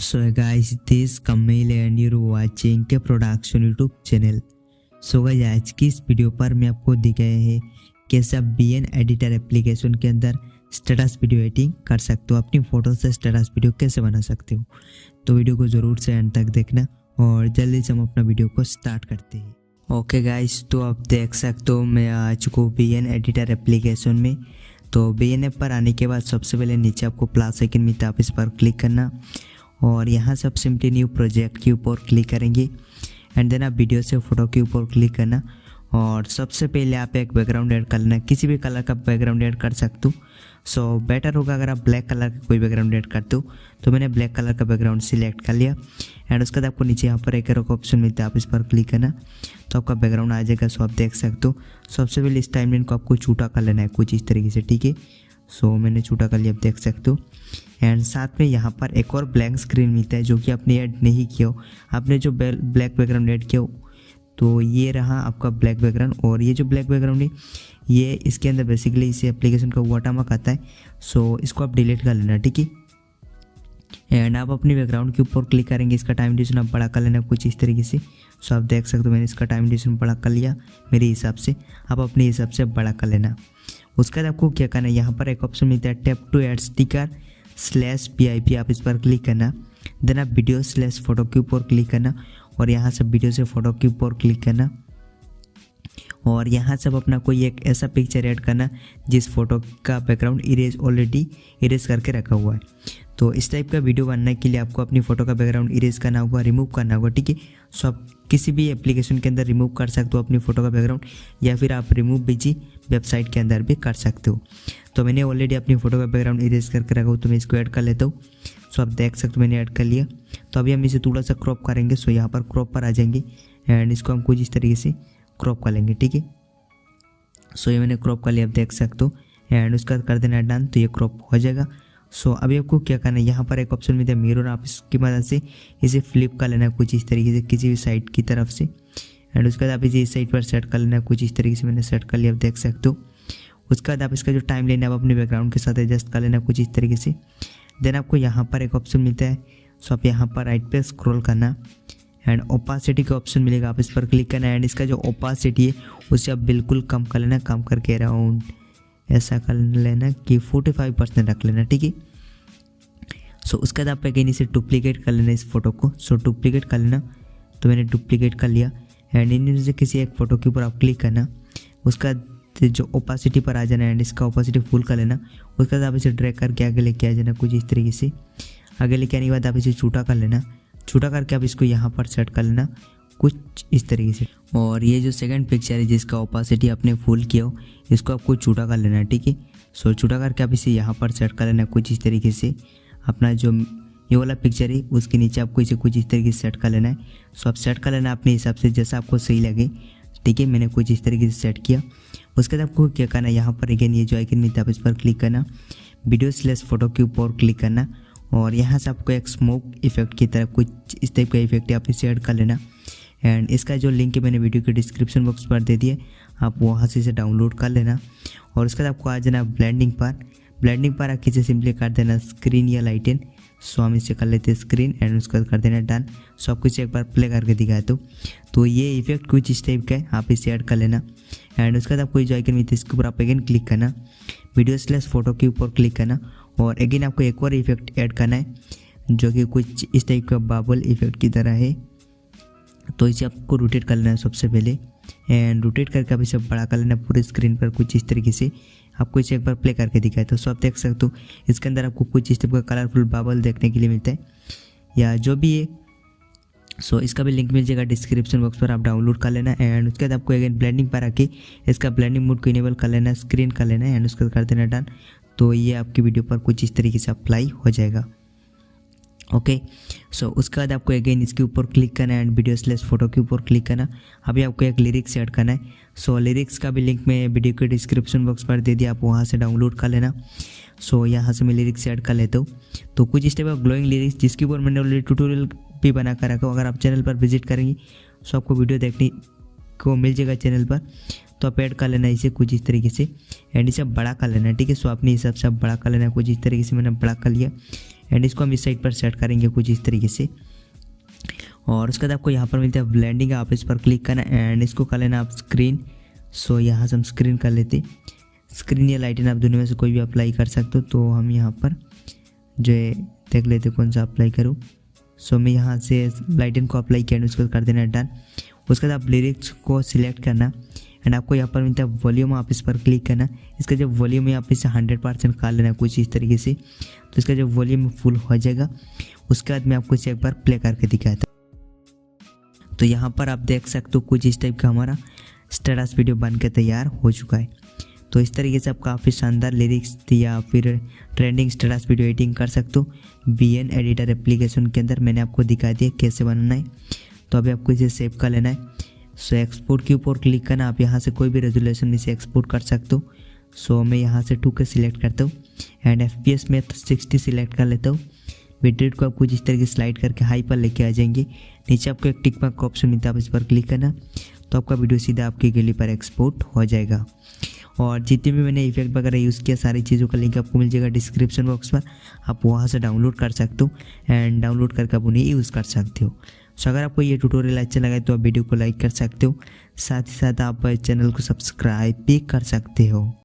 So guys, this Kamil and you're watching के production YouTube channel. So guys, आज की इस वीडियो पर मैं आपको दिखाया है कैसे आप बीएन एडिटर एप्लीकेशन के अंदर स्टेटस वीडियो एडिटिंग कर सकते हो, अपनी फ़ोटो से स्टेटस वीडियो कैसे बना सकते हो। तो वीडियो को ज़रूर से एंड तक देखना और जल्दी से हम अपना वीडियो को स्टार्ट करते हैं। ओके गाइस, तो आप देख सकते हो मैं आ चुका हूँ बीएन एडिटर एप्लीकेशन में। तो बीएन ऐप पर आने के बाद सबसे पहले नीचे आपको प्लस आइकन मिलता है, आप इस पर क्लिक करना और यहाँ से आप सिंपली न्यू प्रोजेक्ट के ऊपर क्लिक करेंगे एंड देन आप वीडियो से फोटो के ऊपर क्लिक करना और सबसे पहले आप एक बैकग्राउंड ऐड कर लेना। किसी भी कलर का बैकग्राउंड ऐड कर सकते हो। सो बेटर होगा अगर आप ब्लैक कलर का कोई बैकग्राउंड ऐड करते हो। तो मैंने ब्लैक कलर का बैकग्राउंड सिलेक्ट कर लिया एंड उसके बाद आपको नीचे यहाँ पर एक एरो का ऑप्शन मिलता है, आप इस पर क्लिक करना तो आपका बैकग्राउंड आ जाएगा। सो आप देख सकते हो सबसे पहले इस टाइमलाइन को आपको छोटा कर लेना है कुछ इस तरीके से, ठीक है। सो मैंने छोटा कर लिया, आप देख सकते हो। एंड साथ में यहाँ पर एक और ब्लैंक स्क्रीन मिलता है जो कि आपने ऐड नहीं किया हो। आपने जो ब्लैक बैकग्राउंड ऐड किया हो तो ये रहा आपका ब्लैक बैकग्राउंड। और ये जो ब्लैक बैकग्राउंड है ये इसके अंदर बेसिकली इस एप्लीकेशन का वाटरमार्क आता है। सो इसको आप डिलीट कर लेना, ठीक है। एंड आप अपने बैकग्राउंड के ऊपर क्लिक करेंगे, इसका टाइम ड्यूरेशन आप बड़ा कर लेना कुछ इस तरीके से। सो आप देख सकते हो मैंने इसका टाइम ड्यूरेशन बड़ा कर लिया मेरे हिसाब से, आप अपने हिसाब से बड़ा कर लेना। उसके बाद आपको क्या करना है, यहाँ पर एक ऑप्शन मिलता है tap to add sticker /PIP, आप इस पर क्लिक करना। देन आप वीडियो /फोटो के ऊपर क्लिक करना और यहाँ से वीडियो से फोटो के ऊपर क्लिक करना और यहाँ से अपना कोई एक ऐसा पिक्चर ऐड करना जिस फोटो का बैकग्राउंड ऑलरेडी इरेज करके रखा हुआ है। तो इस टाइप का वीडियो बनने के लिए आपको अपनी फ़ोटो का बैकग्राउंड इरेज करना होगा, रिमूव करना होगा, ठीक है। सो आप किसी भी एप्लीकेशन के अंदर रिमूव कर सकते हो अपनी फ़ोटो का बैकग्राउंड या फिर आप रिमूव बीजी वेबसाइट के अंदर भी कर सकते हो। तो मैंने ऑलरेडी अपनी फ़ोटो का बैकग्राउंड इरेज करके रखा हूँ तो मैं इसको ऐड कर लेता हूँ। सो आप देख सकते हो मैंने ऐड कर लिया। तो अभी हम इसे थोड़ा सा क्रॉप करेंगे। सो यहाँ पर क्रॉप पर आ जाएंगे एंड इसको हम कुछ इस तरीके से क्रॉप कर लेंगे, ठीक है। सो ये मैंने क्रॉप कर लिया, आप देख सकते हो। एंड उसका कर देना डन, तो ये क्रॉप हो जाएगा। सो अभी आपको क्या करना है, यहाँ पर एक ऑप्शन मिलता है मिरर, आप इसकी मदद से इसे फ्लिप कर लेना कुछ इस तरीके से किसी भी साइड की तरफ से। एंड उसके बाद आप इसे इस साइड पर सेट कर लेना कुछ इस तरीके से, मैंने सेट कर लिया, आप देख सकते हो। उसके बाद आप इसका जो टाइम लेना है आप अपने बैकग्राउंड के साथ एडजस्ट कर लेना कुछ इस तरीके से। देन आपको यहाँ पर एक ऑप्शन मिलता है, सो आप यहाँ पर राइट पे स्क्रॉल करना एंड ओपासिटी का ऑप्शन मिलेगा, आप इस पर क्लिक करना एंड इसका जो ओपासिटी है उसे आप बिल्कुल कम कर लेना, कम करके अराउंड ऐसा कर लेना कि 45% रख लेना, ठीक है। सो उसके बाद आप अगेन इसे डुप्लीकेट कर लेना इस फोटो को। सो डुप्लीकेट कर लेना, तो मैंने डुप्लीकेट कर लिया एंड इनमें से किसी एक फ़ोटो के ऊपर आप क्लिक करना। उसका जो ओपासिटी पर आ जाना एंड इसका ओपासिटी फुल कर लेना। उसके बाद आप इसे ड्रैग करके आगे लेके आ जाना कुछ इस तरीके से। आगे लेके आने के बाद आप इसे छोटा कर लेना, छोटा करके आप इसको यहाँ पर सेट कर लेना कुछ इस तरीके से। और ये जो सेकंड पिक्चर है जिसका ओपासिटी आपने फुल किया हो इसको आपको छोटा कर लेना, ठीक है। सो छोटा करके आप इसे यहाँ पर सेट कर लेना कुछ इस तरीके से। अपना जो ये वाला पिक्चर है उसके नीचे आपको इसे कुछ इस तरीके से सेट कर लेना है। सो आप सेट कर लेना अपने हिसाब से जैसा आपको सही लगे, ठीक है। मैंने कुछ इस तरीके से सेट किया। उसके बाद आपको क्या करना है, यहाँ पर अगेन ये जो आइकन मिलता है आप इस पर क्लिक करना, वीडियो /फोटो के ऊपर क्लिक करना और यहाँ से आपको एक स्मोक इफेक्ट की तरह कुछ इस टाइप का इफेक्ट है, आप इसे ऐड कर लेना। एंड इसका जो लिंक है मैंने वीडियो के डिस्क्रिप्शन बॉक्स पर दे दिया, आप वहाँ से इसे डाउनलोड कर लेना। और उसके बाद आपको आ जाना ब्लेंडिंग पर आके इसे सिंपली कर देना स्क्रीन या लाइटन। सो हम इसे कर लेते हैं स्क्रीन एंड उसके बाद कर देना डन। सो आपको इसे एक बार प्ले करके दिखाया तो ये इफेक्ट कुछ इस टाइप का है, आप इसे ऐड कर लेना। एंड उसके बाद आपको जो आइकन मिलती है इसके ऊपर आप अगेन क्लिक करना, वीडियो /फोटो के ऊपर क्लिक करना और अगेन आपको एक और इफेक्ट ऐड करना है जो कि कुछ इस टाइप का बबल इफेक्ट की तरह है। तो इसे आपको रोटेट कर लेना है सबसे पहले एंड रोटेट करके आप इसे बड़ा कर लेना पूरे स्क्रीन पर कुछ इस तरीके से। आपको इसे एक बार प्ले करके दिखाया तो सो आप देख सकते हो इसके अंदर आपको कुछ इस टाइप का कलरफुल बबल देखने के लिए मिलता है या जो भी है। सो इसका भी लिंक मिल जाएगा डिस्क्रिप्शन बॉक्स पर, आप डाउनलोड कर लेना। एंड उसके बाद आपको अगेन ब्लेंडिंग पर आके इसका ब्लेंडिंग मोड को इनेबल कर लेना, स्क्रीन कर लेना एंड उसके बाद कर देना डन। तो ये आपकी वीडियो पर कुछ इस तरीके से अप्लाई हो जाएगा, ओके। सो उसके बाद आपको अगेन इसके ऊपर क्लिक करना है एंड वीडियो /फोटो के ऊपर क्लिक करना। अभी आपको एक लिरिक्स ऐड करना है। सो लिरिक्स का भी लिंक मैं वीडियो के डिस्क्रिप्शन बॉक्स पर दे दिया, आप वहाँ से डाउनलोड कर लेना। सो यहाँ से मैं लिरिक्स ऐड कर लेता हूँ। तो कुछ इस टाइप का ग्लोइंग लिरिक्स जिसके ऊपर मैंने ऑलरेडी ट्यूटोरियल भी बना कर रखा हूँ, अगर आप चैनल पर विजिट करेंगे सो आपको वीडियो देखने को मिल जाएगा चैनल पर। तो आप ऐड कर लेना इसे कुछ इस तरीके से एंड इसे बड़ा कर लेना, ठीक है। सो अपने हिसाब से आप बड़ा कर लेना कुछ इस तरीके से, मैंने बड़ा कर लिया एंड इसको हम इस साइड पर सेट करेंगे कुछ इस तरीके से। और उसके बाद आपको यहाँ पर मिलता है ब्लेंडिंग, आप इस पर क्लिक करना एंड इसको कर लेना आप स्क्रीन। सो यहाँ से हम स्क्रीन कर लेते, स्क्रीन या लाइटिन आप दोनों में से कोई भी अप्लाई कर सकते हो। तो हम यहाँ पर जो है देख लेते कौन सा अप्लाई करूँ। सो मैं यहाँ से लाइटिन को अप्लाई किया, उसको कर देना डन। उसके बाद आप लिरिक्स को सिलेक्ट करना एंड आपको यहाँ पर मिलता है वॉल्यूम, आप इस पर क्लिक करना। इसका जब वॉल्यूम है आप इसे 100% कर लेना कुछ इस तरीके से। तो इसका जब वॉल्यूम फुल हो जाएगा उसके बाद मैं आपको इसे एक बार प्ले करके दिखाता हूँ। तो यहाँ पर आप देख सकते हो कुछ इस टाइप का हमारा स्टेटस वीडियो बन के तैयार हो चुका है। तो इस तरीके से आप काफ़ी शानदार लिरिक्स या फिर ट्रेंडिंग स्टेटस वीडियो एडिटिंग कर सकते हो BN एडिटर एप्लीकेशन के अंदर। मैंने आपको दिखा दिया कैसे बनाना है। तो अभी आपको इसे सेव कर लेना है। सो एक्सपोर्ट के ऊपर क्लिक करना, आप यहाँ से कोई भी रेजोल्यूशन में से एक्सपोर्ट कर सकते हो। सो मैं यहाँ से 2K सिलेक्ट करता हूँ एंड FPS में 60 सिलेक्ट कर लेता हूँ। बिटरेट को आप कुछ इस तरीके स्लाइड करके हाई पर लेके आ जाएंगे। नीचे आपको एक टिक मार्क का ऑप्शन मिलता है, आप इस पर क्लिक करना तो आपका वीडियो सीधा आपकी गैलरी पर एक्सपोर्ट हो जाएगा। और जितने भी मैंने इफेक्ट वगैरह यूज़ किया सारी चीज़ों का लिंक आपको मिल जाएगा डिस्क्रिप्शन बॉक्स पर, आप वहाँ से डाउनलोड कर सकते हो एंड डाउनलोड करके आप उन्हें यूज़ कर सकते हो। सो अगर आपको ये ट्यूटोरियल अच्छा लगा तो आप वीडियो को लाइक कर सकते हो, साथ ही साथ आप चैनल को सब्सक्राइब भी कर सकते हो।